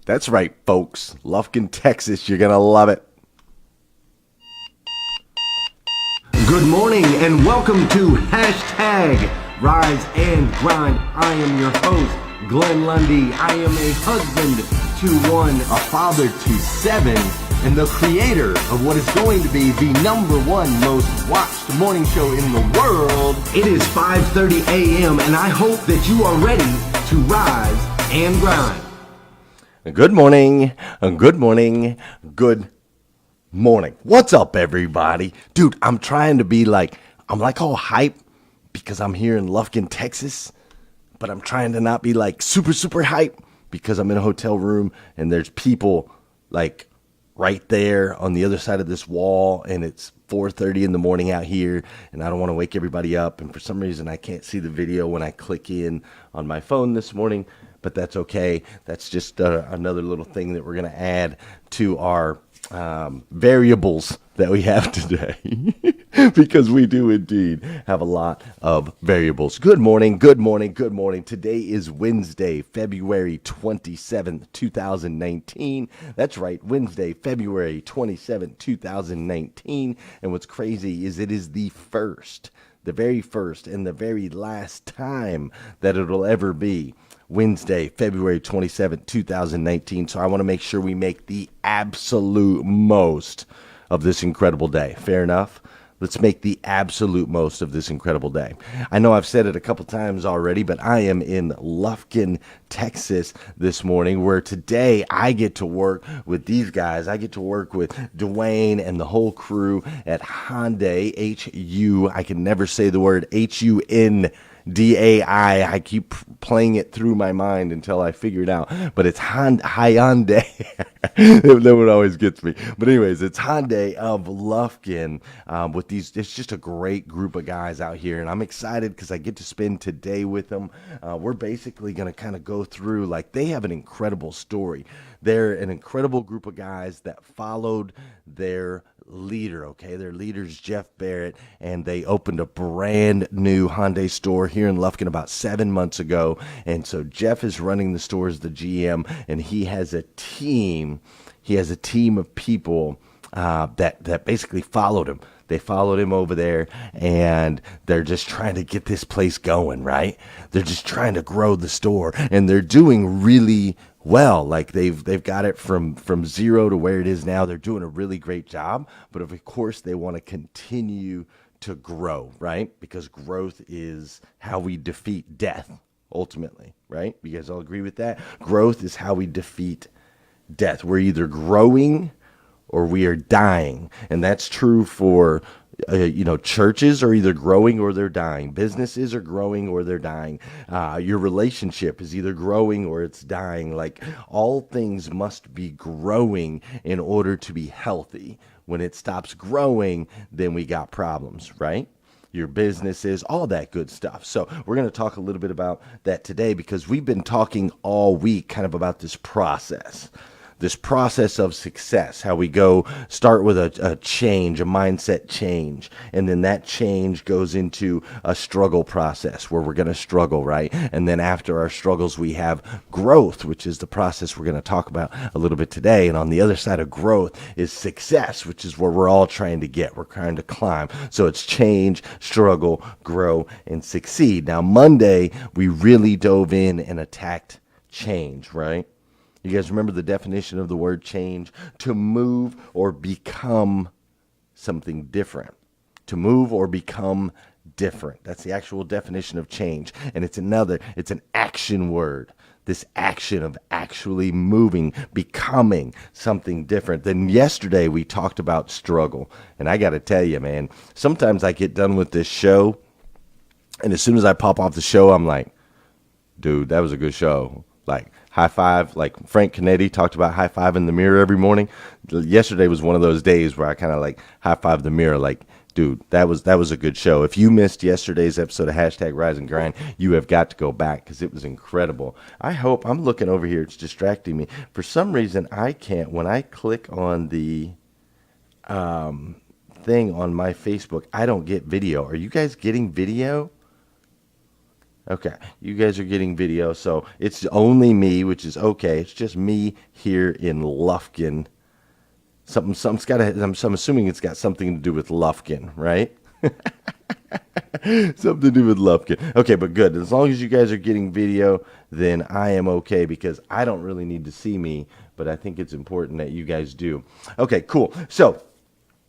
That's right, folks. Lufkin, Texas. You're going to love it. Good morning and welcome to hashtag Rise and Grind. I am your host, Glenn Lundy. I am a husband to one, a father to seven, and the creator of what is going to be the #1 most watched morning show in the world. It is 5:30 a.m. and I hope that you are ready to rise and grind. Good morning. Good morning. Good morning. What's up, everybody? Dude, I'm trying to be I'm all hype because I'm here in Lufkin, Texas, but I'm trying to not be super hype because I'm in a hotel room and there's people right there on the other side of this wall and it's 4:30 in the morning out here and I don't want to wake everybody up, and for some reason I can't see the video when I click in on my phone this morning, but that's okay. That's just another little thing that we're going to add to our variables that we have today because we do indeed have a lot of variables. Good morning. Today is Wednesday, February 27th, 2019. That's right, Wednesday, February 27th, 2019. And what's crazy is it is the very first and the very last time that it'll ever be Wednesday, February 27th, 2019. So I want to make sure we make the absolute most of this incredible day. Fair enough? Let's make the absolute most of this incredible day. I know I've said it a couple times already, but I am in Lufkin, Texas this morning, where today I get to work with these guys. I get to work with Dwayne and the whole crew at Hyundai, H-U. I can never say the word H-U-N-D-A-I. I keep playing it through my mind until I figure it out, but it's Hyundai. That one always gets me. But anyways, it's Hyundai of Lufkin with these. It's just a great group of guys out here, and I'm excited because I get to spend today with them. We're basically going to kind of go through, they have an incredible story. They're an incredible group of guys that followed their leader, okay? Their leader's Jeff Barrett, and they opened a brand new Hyundai store here in Lufkin about 7 months ago. And so Jeff is running the store as the GM, and he has a team. He has a team of people that basically followed him. They followed him over there, and they're just trying to get this place going, right? They're just trying to grow the store, and they're doing really well. They've got it from zero to where it is now. They're doing a really great job, but of course they want to continue to grow, right? Because growth is how we defeat death, ultimately, right? You guys all agree with that? Growth is how we defeat death. We're either growing or we are dying. And that's true for, churches are either growing or they're dying. Businesses are growing or they're dying. Your relationship is either growing or it's dying. All things must be growing in order to be healthy. When it stops growing, then we got problems, right? Your businesses, all that good stuff. So we're going to talk a little bit about that today because we've been talking all week kind of about this process of success, how we start with a change, a mindset change, and then that change goes into a struggle process where we're going to struggle, right? And then after our struggles, we have growth, which is the process we're going to talk about a little bit today. And on the other side of growth is success, which is where we're all trying to get. We're trying to climb. So it's change, struggle, grow, and succeed. Now, Monday, we really dove in and attacked change, right? You guys remember the definition of the word change? To move or become something different. To move or become different. That's the actual definition of change. And it's an action word. This action of actually moving, becoming something different. Then yesterday we talked about struggle. And I got to tell you, man, sometimes I get done with this show, and as soon as I pop off the show, I'm like, dude, that was a good show. High five, Frank Canetti talked about high five in the mirror every morning. Yesterday was one of those days where I kind of high five the mirror, dude, that was a good show. If you missed yesterday's episode of hashtag Rise and Grind, you have got to go back because it was incredible. I'm looking over here, it's distracting me. For some reason, I can't, when I click on the thing on my Facebook, I don't get video. Are you guys getting video? Okay, you guys are getting video, so it's only me, which is okay. It's just me here in Lufkin. Something's got to. I'm assuming it's got something to do with Lufkin, right? Something to do with Lufkin. Okay, but good. As long as you guys are getting video, then I am okay because I don't really need to see me, but I think it's important that you guys do. Okay, cool. So,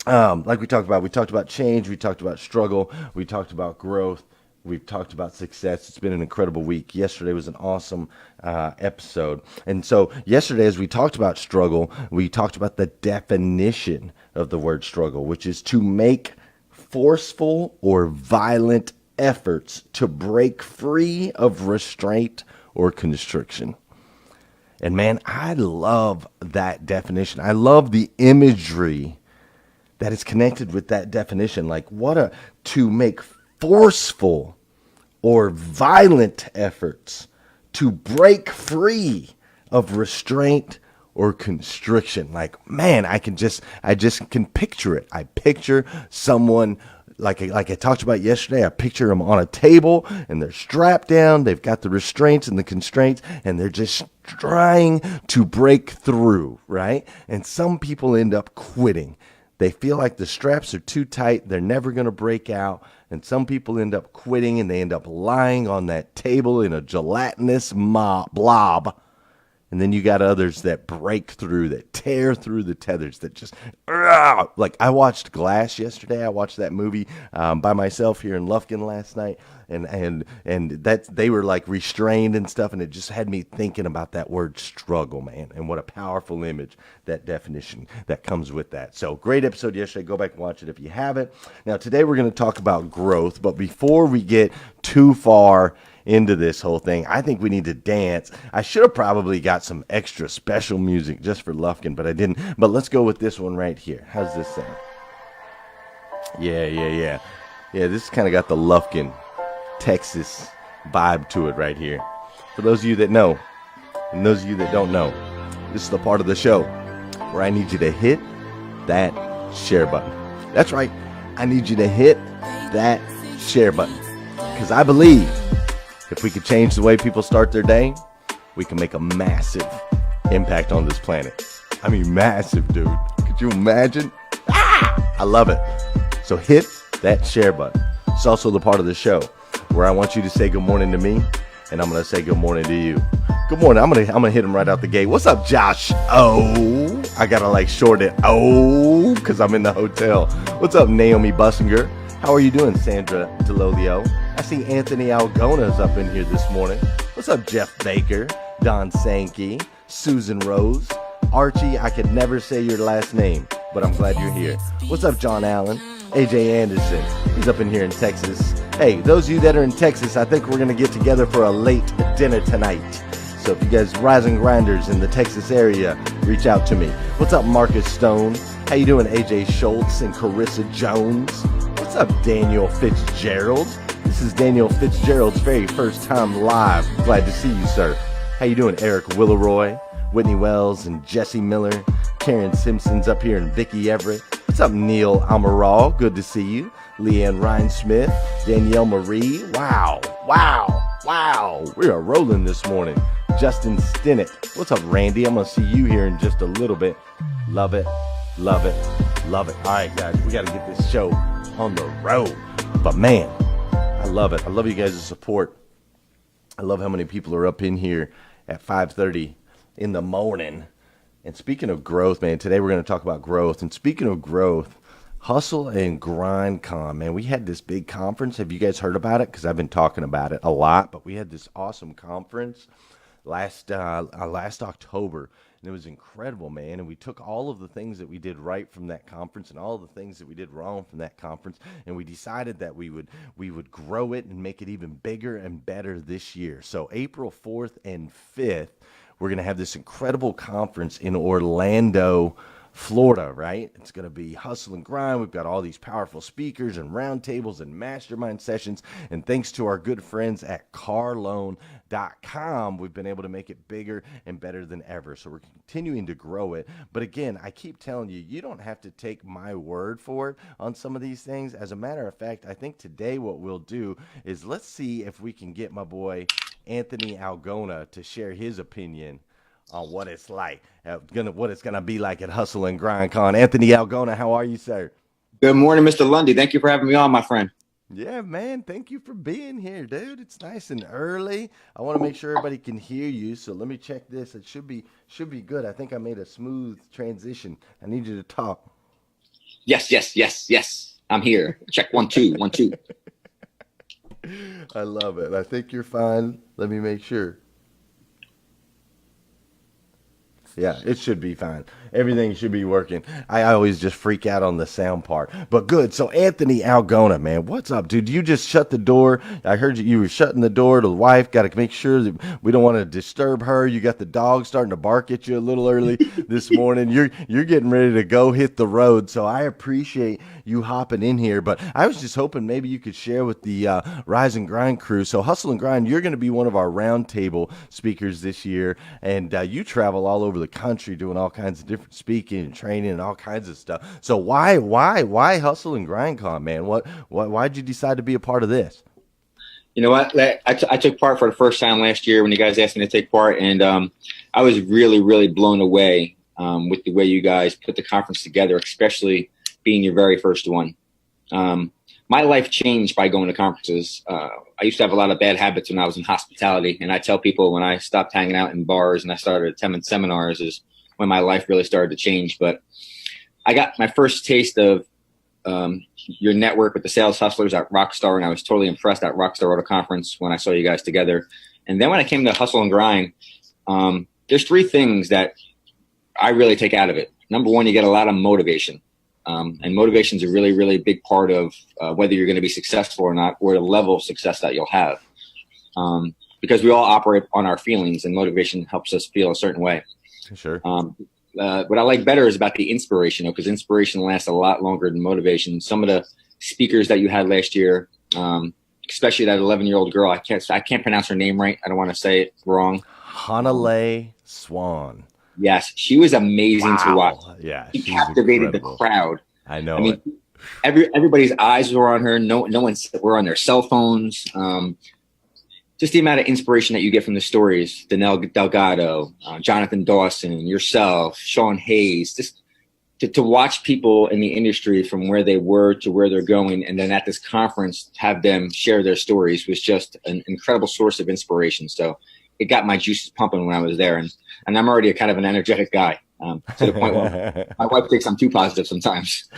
like we talked about change, we talked about struggle, we talked about growth. We've talked about success. It's been an incredible week. Yesterday was an awesome episode. And so yesterday, as we talked about struggle, we talked about the definition of the word struggle, which is to make forceful or violent efforts to break free of restraint or constriction. And man, I love that definition. I love the imagery that is connected with that definition. Like to make forceful or violent efforts to break free of restraint or constriction. Like, man, I just can picture it. I picture someone like I talked about yesterday. I picture them on a table and they're strapped down. They've got the restraints and the constraints and they're just trying to break through, right? And some people end up quitting. They feel like the straps are too tight. They're never going to break out. And some people end up quitting and they end up lying on that table in a gelatinous blob. And then you got others that break through, that tear through the tethers, that just, like I watched Glass yesterday. I watched that movie by myself here in Lufkin last night. And that they were like restrained and stuff. And it just had me thinking about that word struggle, man. And what a powerful image, that definition that comes with that. So great episode yesterday. Go back and watch it if you haven't. Now, today we're going to talk about growth. But before we get too far into this whole thing, I think we need to dance. I should have probably got some extra special music just for Lufkin, but I didn't. But let's go with this one right here. How's this sound? Yeah, this kind of got the Lufkin, Texas vibe to it right here. For those of you that know, and those of you that don't know, this is the part of the show where I need you to hit that share button. That's right. I need you to hit that share button because I believe if we could change the way people start their day, we can make a massive impact on this planet. I mean, massive, dude. Could you imagine? I love it. So hit that share button. It's also the part of the show where I want you to say good morning to me, and I'm going to say good morning to you. Good morning. I'm gonna hit him right out the gate. What's up, Josh? Oh, I got to like short it. Oh, because I'm in the hotel. What's up, Naomi Bussinger? How are you doing, Sandra Delolio? I see Anthony Algona's up in here this morning. What's up, Jeff Baker, Don Sankey, Susan Rose, Archie? I could never say your last name, but I'm glad you're here. What's up, John Allen? AJ Anderson, he's up in here in Texas. Hey, those of you that are in Texas, I think we're going to get together for a late dinner tonight. So if you guys rising grinders in the Texas area, reach out to me. What's up, Marcus Stone? How you doing, AJ Schultz and Carissa Jones? What's up, Daniel Fitzgerald? This is Daniel Fitzgerald's very first time live. Glad to see you, sir. How you doing, Eric Willeroy, Whitney Wells, and Jesse Miller? Karen Simpson's up here and Vicky Everett. What's up, Neil Amaral? Good to see you. Leanne Ryan-Smith, Danielle Marie. Wow. We are rolling this morning. Justin Stinnett. What's up, Randy? I'm going to see you here in just a little bit. Love it. All right, guys, we got to get this show on the road. But man, I love it. I love you guys' support. I love how many people are up in here at 5:30 in the morning. And speaking of growth, man, today we're going to talk about growth. And speaking of growth, Hustle and Grind Con, man, we had this big conference. Have you guys heard about it? Because I've been talking about it a lot. But we had this awesome conference last October. And it was incredible, man. And we took all of the things that we did right from that conference and all of the things that we did wrong from that conference. And we decided that we would grow it and make it even bigger and better this year. So April 4th and 5th, we're going to have this incredible conference in Orlando, Florida, right? It's going to be hustle and grind. We've got all these powerful speakers and roundtables and mastermind sessions. And thanks to our good friends at carloan.com, we've been able to make it bigger and better than ever. So we're continuing to grow it. But again, I keep telling you, you don't have to take my word for it on some of these things. As a matter of fact, I think today what we'll do is let's see if we can get my boy Anthony Algona to share his opinion on what it's like, what it's gonna be like at Hustle and Grind Con. Anthony Algona, how are you, sir? Good morning, Mr. Lundy. Thank you for having me on, my friend. Yeah, man. Thank you for being here, dude. It's nice and early. I want to make sure everybody can hear you, so let me check this. It should be good. I think I made a smooth transition. I need you to talk. Yes. I'm here. Check 1 2 1 2. I love it. I think you're fine. Let me make sure. Yeah, it should be fine. Everything should be working. I always just freak out on the sound part. But good. So Anthony Algona, man, what's up, dude? You just shut the door. I heard you were shutting the door to the wife. Got to make sure that we don't want to disturb her. You got the dog starting to bark at you a little early this morning. You're getting ready to go hit the road. So I appreciate you hopping in here. But I was just hoping maybe you could share with the Rise and Grind crew. So Hustle and Grind, you're going to be one of our roundtable speakers this year. And you travel all over the country doing all kinds of different speaking and training and all kinds of stuff. So why Hustle and Grind Con, man? Why'd you decide to be a part of this? You know what? I took part for the first time last year when you guys asked me to take part, and I was really blown away with the way you guys put the conference together, especially being your very first one. My life changed by going to conferences. I used to have a lot of bad habits when I was in hospitality, and I tell people when I stopped hanging out in bars and I started attending seminars is when my life really started to change. But I got my first taste of your network with the sales hustlers at Rockstar, and I was totally impressed at Rockstar Auto Conference when I saw you guys together. And then when I came to Hustle and Grind, there's 3 things that I really take out of it. Number 1, you get a lot of motivation. And motivation is a really big part of whether you're going to be successful or not, or the level of success that you'll have. Because we all operate on our feelings, and motivation helps us feel a certain way. Sure. What I like better is about the inspiration, because inspiration lasts a lot longer than motivation. Some of the speakers that you had last year, especially that 11-year-old girl, I can't pronounce her name right. I don't want to say it wrong. Hanalei Swan. Yes, she was amazing to watch. Yeah, she captivated incredible. The crowd. I know. I mean, everybody's eyes were on her. No one's were on their cell phones. Just the amount of inspiration that you get from the stories, Danelle Delgado, Jonathan Dawson, yourself, Sean Hayes, just to watch people in the industry from where they were to where they're going. And then at this conference, have them share their stories was just an incredible source of inspiration. So it got my juices pumping when I was there. And I'm already a kind of an energetic guy. To the point where my wife thinks I'm too positive sometimes.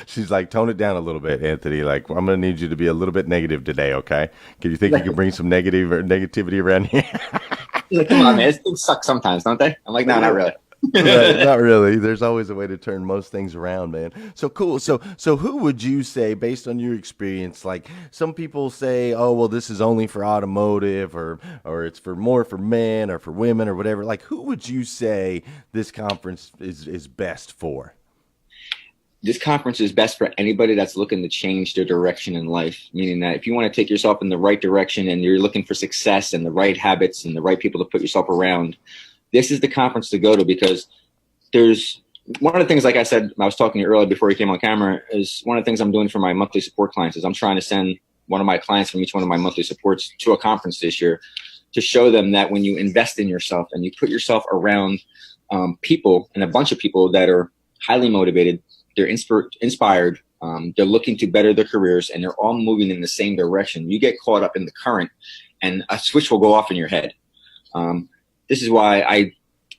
She's like, tone it down a little bit, Anthony. Like, I'm going to need you to be a little bit negative today, okay? Can you think you can bring some negativity around here? She's like, come on, man. Things suck sometimes, don't they? I'm like, no, not really. Right, not really. There's always a way to turn most things around, man. So cool. So who would you say, based on your experience, like some people say, oh, well, this is only for automotive or it's for more for men or for women or whatever. Like, who would you say this conference is best for? This conference is best for anybody that's looking to change their direction in life, meaning that if you want to take yourself in the right direction and you're looking for success and the right habits and the right people to put yourself around, this is the conference to go to, because there's one of the things, like I said, I was talking to you earlier before you came on camera, is one of the things I'm doing for my monthly support clients is I'm trying to send one of my clients from each one of my monthly supports to a conference this year to show them that when you invest in yourself and you put yourself around people and a bunch of people that are highly motivated, they're inspired, they're looking to better their careers, and they're all moving in the same direction. You get caught up in the current and a switch will go off in your head. This is why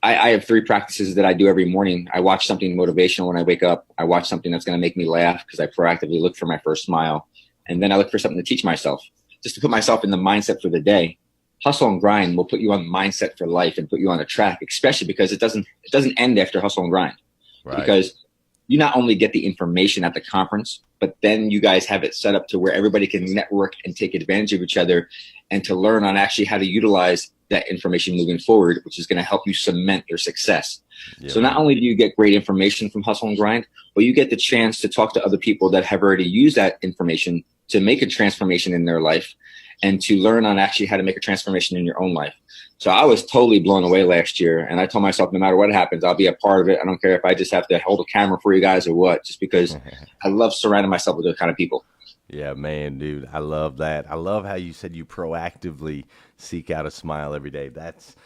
I have 3 practices that I do every morning. I watch something motivational when I wake up. I watch something that's going to make me laugh because I proactively look for my first smile. And then I look for something to teach myself, just to put myself in the mindset for the day. Hustle and Grind will put you on the mindset for life and put you on a track, especially because it doesn't end after Hustle and Grind. Right. Because you not only get the information at the conference, but then you guys have it set up to where everybody can network and take advantage of each other and to learn on actually how to utilize that information moving forward, which is going to help you cement your success. Yeah. So not only do you get great information from Hustle and Grind, but you get the chance to talk to other people that have already used that information to make a transformation in their life and to learn on actually how to make a transformation in your own life. So I was totally blown away last year. And I told myself, no matter what happens, I'll be a part of it. I don't care if I just have to hold a camera for you guys or what, just because I love surrounding myself with those kind of people. Yeah, man, dude, I love that. I love how you said you proactively seek out a smile every day. That's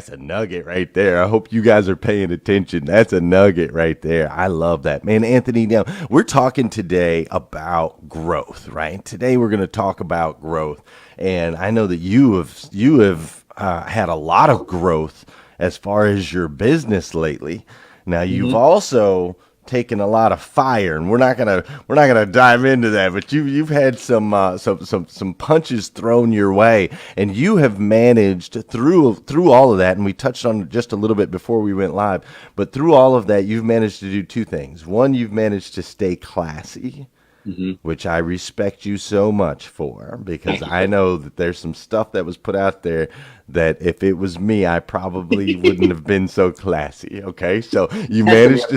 a nugget right there. I hope you guys are paying attention. That's a nugget right there. I love that, man. Anthony, now we're talking today about growth, right? Today we're going to talk about growth, and I know that you have had a lot of growth as far as your business lately. Now you've also taken a lot of fire, and we're not gonna dive into that, but you've had some punches thrown your way, and you have managed through all of that, and we touched on it just a little bit before we went live, but through all of that, you've managed to do two things. One, you've managed to stay classy, which I respect you so much for, because I know that there's some stuff that was put out there that if it was me, I probably wouldn't have been so classy. Okay, so you managed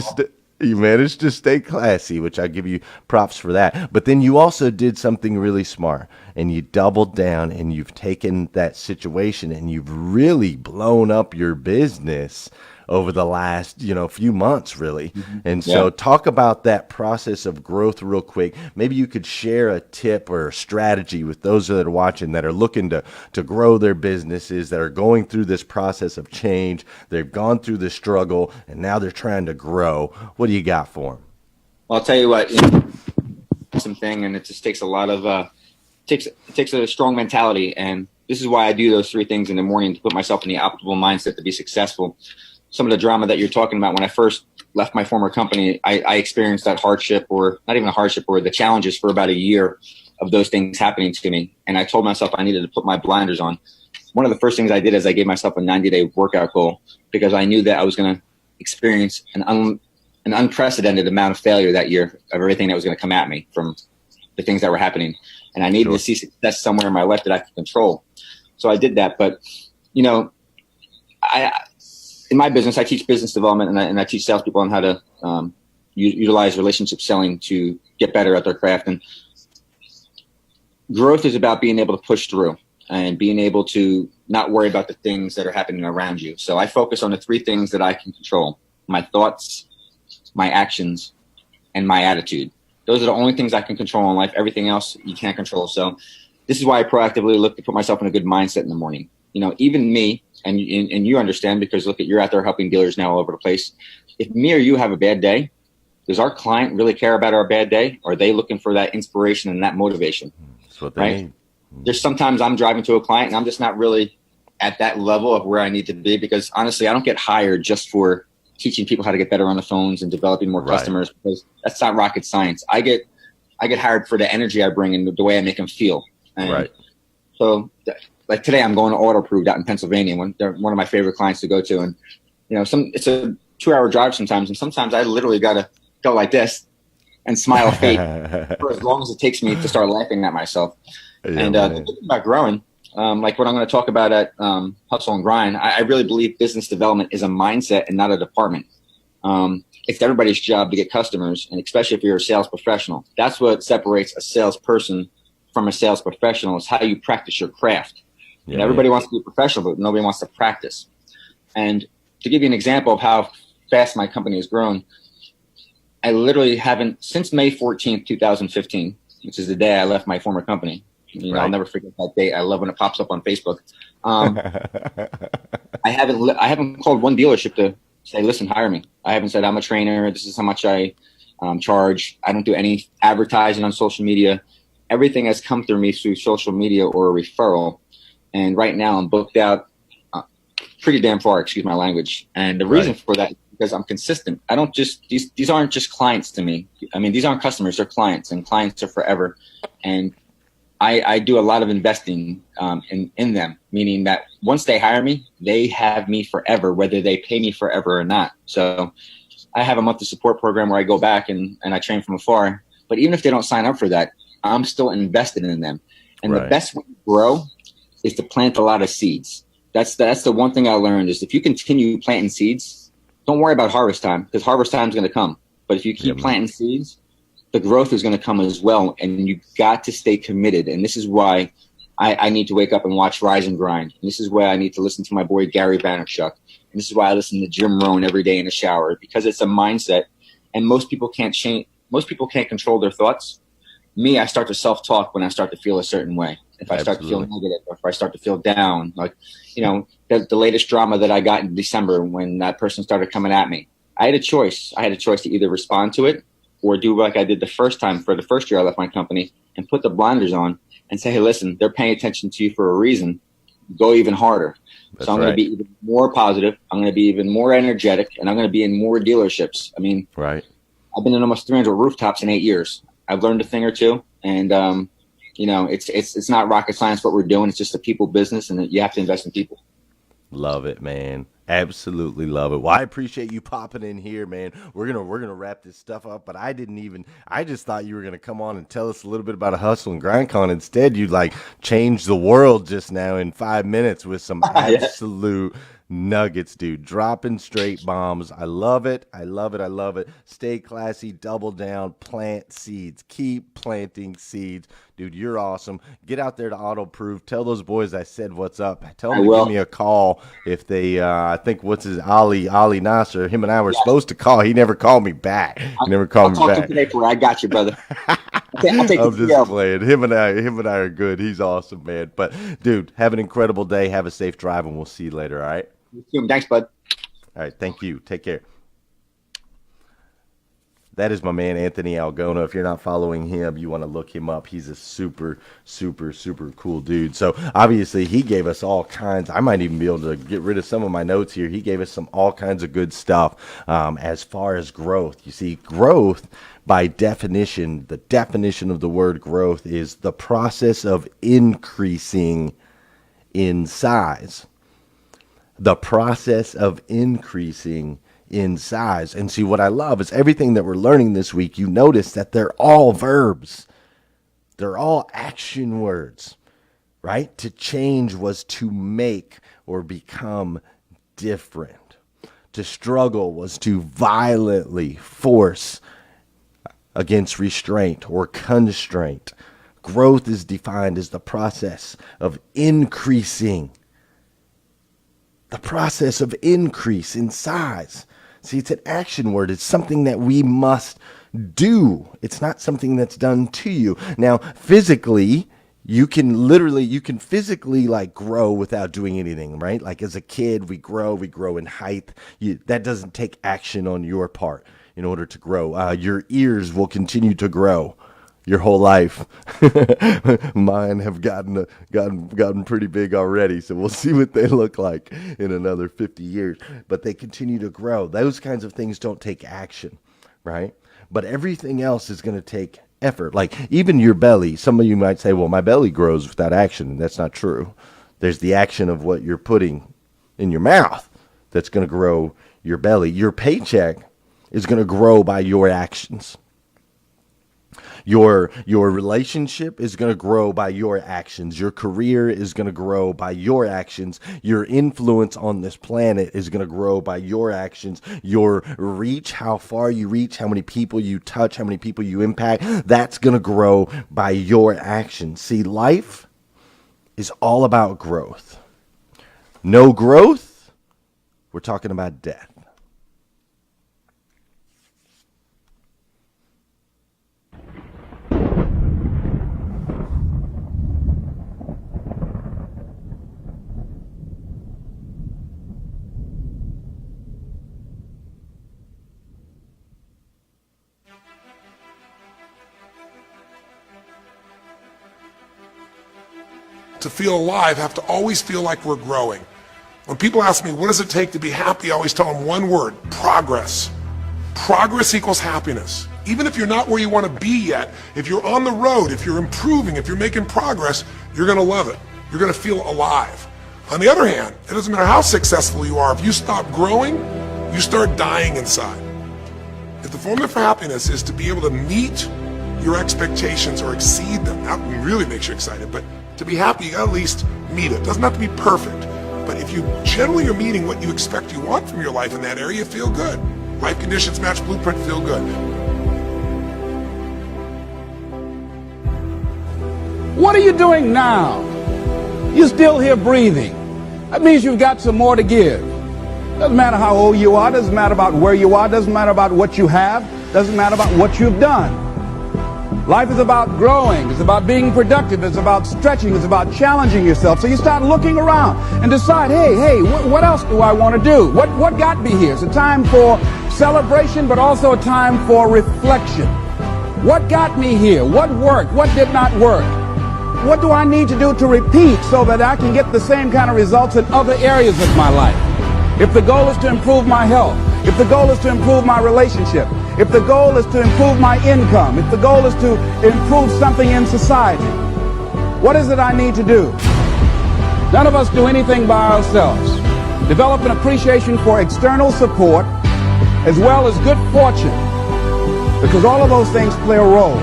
to stay classy, which I give you props for that. But then you also did something really smart, and you doubled down, and you've taken that situation and you've really blown up your business over the last, few months, really. And so talk about that process of growth real quick. Maybe you could share a tip or a strategy with those that are watching, that are looking to grow their businesses, that are going through this process of change. They've gone through the struggle, and now they're trying to grow. What do you got for them? Well, I'll tell you what, something, and it just takes a lot of, takes a strong mentality. And this is why I do those three things in the morning, to put myself in the optimal mindset to be successful. Some of the drama that you're talking about, when I first left my former company, I experienced that hardship, or not even a hardship, or the challenges for about a year of those things happening to me. And I told myself I needed to put my blinders on. One of the first things I did is I gave myself a 90-day workout goal, because I knew that I was going to experience an unprecedented amount of failure that year, of everything that was going to come at me from the things that were happening. And I needed to see success somewhere in my life that I could control. So I did that. But, in my business, I teach business development, and I teach salespeople on how to utilize relationship selling to get better at their craft. And growth is about being able to push through and being able to not worry about the things that are happening around you. So I focus on the three things that I can control: my thoughts, my actions, and my attitude. Those are the only things I can control in life. Everything else you can't control. So this is why I proactively look to put myself in a good mindset in the morning. Even me, and you understand, because look, you're out there helping dealers now all over the place. If me or you have a bad day, does our client really care about our bad day? Or are they looking for that inspiration and that motivation? That's what they need. There's sometimes I'm driving to a client and I'm just not really at that level of where I need to be, because honestly, I don't get hired just for teaching people how to get better on the phones and developing more customers, because that's not rocket science. I get hired for the energy I bring and the way I make them feel. And so like today, I'm going to Auto Approved out in Pennsylvania. They're one of my favorite clients to go to. And, it's a 2-hour drive sometimes. And sometimes I literally got to go like this and smile fake for as long as it takes me to start laughing at myself. And the thing about growing, like what I'm going to talk about at Hustle and Grind, I really believe business development is a mindset and not a department. It's everybody's job to get customers, and especially if you're a sales professional. That's what separates a salesperson from a sales professional, is how you practice your craft. And everybody wants to be professional, but nobody wants to practice. And to give you an example of how fast my company has grown, I literally haven't, since May 14th, 2015, which is the day I left my former company. I'll never forget that date. I love when it pops up on Facebook. I haven't called one dealership to say, listen, hire me. I haven't said I'm a trainer. This is how much I charge. I don't do any advertising on social media. Everything has come through me through social media or a referral. And right now I'm booked out pretty damn far, excuse my language. And the reason for that is because I'm consistent. I don't just, these aren't just clients to me. I mean, these aren't customers, they're clients, and clients are forever. And I do a lot of investing in them, meaning that once they hire me, they have me forever, whether they pay me forever or not. So I have a monthly support program where I go back and I train from afar. But even if they don't sign up for that, I'm still invested in them. And the best way to grow is to plant a lot of seeds. That's the one thing I learned is if you continue planting seeds, don't worry about harvest time, because harvest time is going to come. But if you keep planting seeds, the growth is going to come as well. And you got to stay committed. And this is why I need to wake up and watch Rise and Grind. And this is why I need to listen to my boy Gary Vaynerchuk. And this is why I listen to Jim Rohn every day in the shower, because it's a mindset. And most people can't change. Most people can't control their thoughts. Me, I start to self-talk when I start to feel a certain way. If I start to feel negative, or if I start to feel down, like, the latest drama that I got in December when that person started coming at me, I had a choice. I had a choice to either respond to it or do like I did the first time for the first year I left my company and put the blinders on and say, hey, listen, they're paying attention to you for a reason. Go even harder. That's so I'm going to be even more positive. I'm going to be even more energetic, and I'm going to be in more dealerships. I mean, I've been in almost 300 rooftops in 8 years. I've learned a thing or two, and it's not rocket science what we're doing. It's just a people business, and you have to invest in people. Love it, man. Absolutely love it. Well, I appreciate you popping in here, man. We're gonna wrap this stuff up, but I just thought you were gonna come on and tell us a little bit about a hustle and grind con. Instead, you like changed the world just now in 5 minutes with some absolute nuggets, dude. Dropping straight bombs. I love it. I love it. I love it. Stay classy, double down, plant seeds. Keep planting seeds. Dude, you're awesome. Get out there to Auto Proof. Tell those boys I said what's up. Tell them to give me a call if they, I think what's his, Ali Nasser, him and I were supposed to call. He never called me back. He never called me back. Today for I got you, brother. I'm just playing. Him and I are good. He's awesome, man. But dude, have an incredible day. Have a safe drive, and we'll see you later. All right. Thanks, bud. All right. Thank you. Take care. That is my man, Anthony Algona. If you're not following him, you want to look him up. He's a super, super, super cool dude. So obviously he gave us all kinds. I might even be able to get rid of some of my notes here. He gave us all kinds of good stuff as far as growth. You see, growth, by definition, the definition of the word growth is the process of increasing in size. The process of increasing in size. And see, what I love is everything that we're learning this week, you notice that they're all verbs. They're all action words, right? To change was to make or become different. To struggle was to violently force against restraint or constraint. Growth is defined as the process of increasing. The process of increase in size. See, it's an action word. It's something that we must do. It's not something that's done to you. Now, physically, you can physically like grow without doing anything, right? Like as a kid, we grow in height. That doesn't take action on your part in order to grow. Your ears will continue to grow your whole life. Mine have gotten pretty big already, so we'll see what they look like in another 50 years. But they continue to grow. Those kinds of things don't take action, right? But everything else is going to take effort. Like even your belly. Some of you might say, well, my belly grows without action. That's not true. There's the action of what you're putting in your mouth that's going to grow your belly. Your paycheck is going to grow by your actions. Your relationship is going to grow by your actions. Your career is going to grow by your actions. Your influence on this planet is going to grow by your actions. Your reach, how far you reach, how many people you touch, how many people you impact, that's going to grow by your actions. See, life is all about growth. No growth, we're talking about death. To feel alive, have to always feel like we're growing. When people ask me, what does it take to be happy? I always tell them one word: progress. Progress equals happiness. Even if you're not where you want to be yet, if you're on the road, if you're improving, if you're making progress, you're going to love it. You're going to feel alive. On the other hand, it doesn't matter how successful you are. If you stop growing, you start dying inside. If the formula for happiness is to be able to meet your expectations or exceed them, that really makes you excited, but to be happy, you gotta at least meet it. It doesn't have to be perfect. But if you generally are meeting what you expect you want from your life in that area, you feel good. Life conditions match blueprint, feel good. What are you doing now? You're still here breathing. That means you've got some more to give. Doesn't matter how old you are, doesn't matter about where you are, doesn't matter about what you have, doesn't matter about what you've done. Life is about growing, it's about being productive, it's about stretching, it's about challenging yourself. So you start looking around and decide, hey, what else do I want to do? What got me here? It's a time for celebration, but also a time for reflection. What got me here? What worked? What did not work? What do I need to do to repeat so that I can get the same kind of results in other areas of my life? If the goal is to improve my health, if the goal is to improve my relationship, if the goal is to improve my income, if the goal is to improve something in society, what is it I need to do? None of us do anything by ourselves. Develop an appreciation for external support as well as good fortune, because all of those things play a role.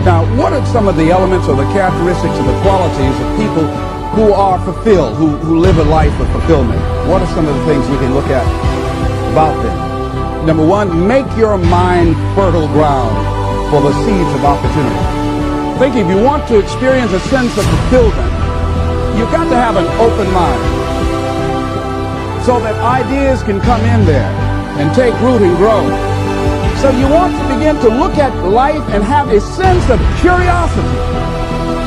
Now, what are some of the elements or the characteristics or the qualities of people who are fulfilled, who live a life of fulfillment? What are some of the things we can look at about them? Number one, make your mind fertile ground for the seeds of opportunity. Think if you want to experience a sense of fulfillment, you've got to have an open mind so that ideas can come in there and take root and grow. So you want to begin to look at life and have a sense of curiosity.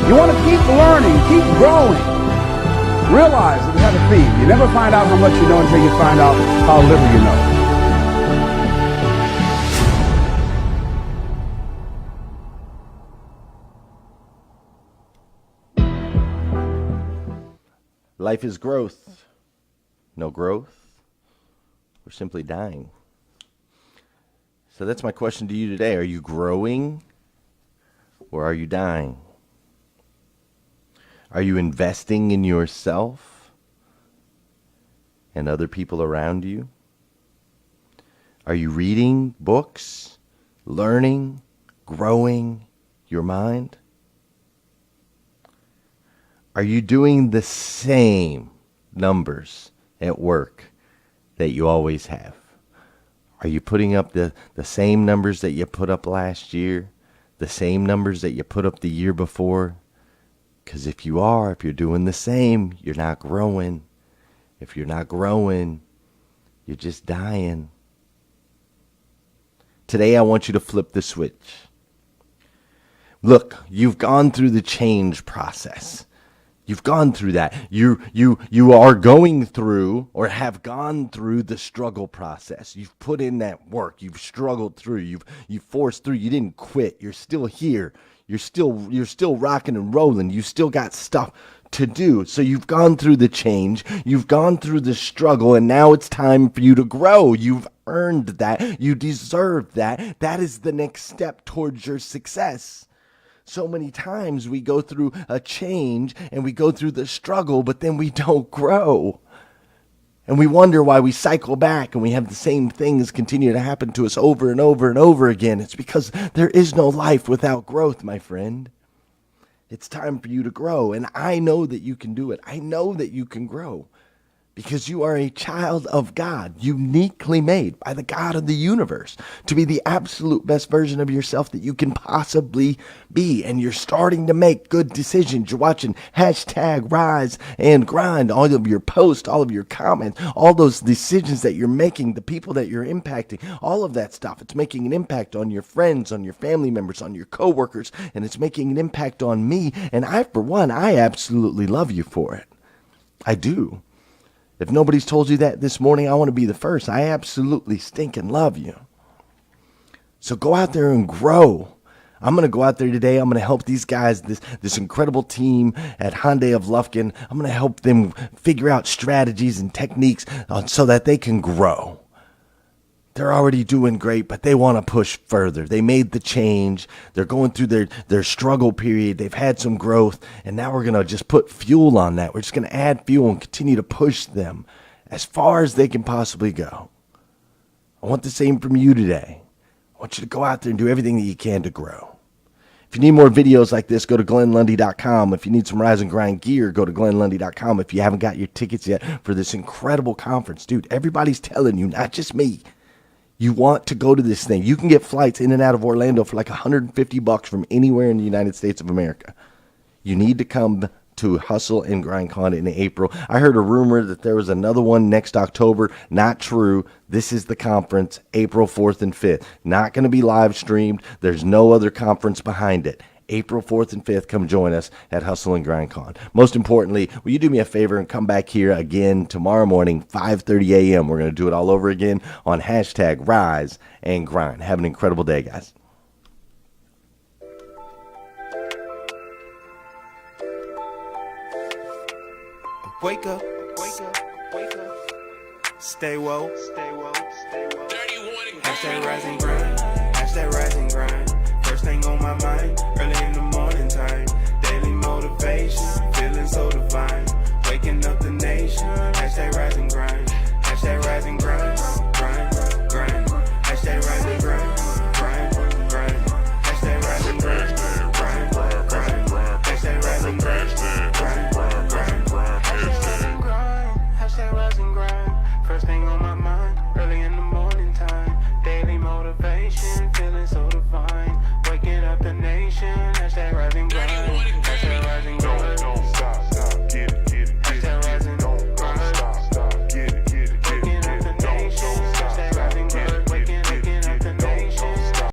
You want to keep learning, keep growing. Realize that we have a theme. You never find out how much you know until you find out how little you know. Life is growth. No growth, we're simply dying. So that's my question to you today. Are you growing or are you dying? Are you investing in yourself and other people around you? Are you reading books, learning, growing your mind? Are you doing the same numbers at work that you always have? Are you putting up the same numbers that you put up last year? The same numbers that you put up the year before? Because if you're doing the same, you're not growing. If you're not growing, you're just dying. Today I want you to flip the switch. Look, you've gone through the change process. You've gone through that. You are going through or have gone through the struggle process. You've put in that work. You've struggled through. You've forced through. You didn't quit. You're still here. You're still rocking and rolling. You still got stuff to do. So you've gone through the change. You've gone through the struggle, and now it's time for you to grow. You've earned that. You deserve that. That is the next step towards your success. So many times we go through a change and we go through the struggle, but then we don't grow. And we wonder why we cycle back and we have the same things continue to happen to us over and over and over again. It's because there is no life without growth, my friend. It's time for you to grow. And I know that you can do it. I know that you can grow. Because you are a child of God, uniquely made by the God of the universe to be the absolute best version of yourself that you can possibly be. And you're starting to make good decisions. You're watching #RiseAndGrind, all of your posts, all of your comments, all those decisions that you're making, the people that you're impacting, all of that stuff. It's making an impact on your friends, on your family members, on your coworkers, and it's making an impact on me. And I, for one, I absolutely love you for it. I do. If nobody's told you that this morning, I want to be the first. I absolutely stinking love you. So go out there and grow. I'm going to go out there today. I'm going to help these guys, this incredible team at Hyundai of Lufkin. I'm going to help them figure out strategies and techniques so that they can grow. They're already doing great, but they want to push further. They made the change. They're going through their struggle period. They've had some growth, and now we're going to just put fuel on that. We're just going to add fuel and continue to push them as far as they can possibly go. I want the same from you today. I want you to go out there and do everything that you can to grow. If you need more videos like this, go to GlennLundy.com. If you need some Rise and Grind gear, go to GlennLundy.com. If you haven't got your tickets yet for this incredible conference, dude, everybody's telling you, not just me, you want to go to this thing. You can get flights in and out of Orlando for like $150 from anywhere in the United States of America. You need to come to Hustle and Grind Con in April. I heard a rumor that there was another one next October. Not true. This is the conference, April 4th and 5th. Not going to be live streamed. There's no other conference behind it. April 4th and 5th, come join us at Hustle and Grind Con. Most importantly, will you do me a favor and come back here again tomorrow morning, 5:30 a.m. We're going to do it all over again on hashtag Rise and Grind. Have an incredible day, guys. Wake up, wake up, wake up. Stay woke, stay woke, stay woke. Hashtag rise and grind, hashtag rise and grind. First thing on my mind, early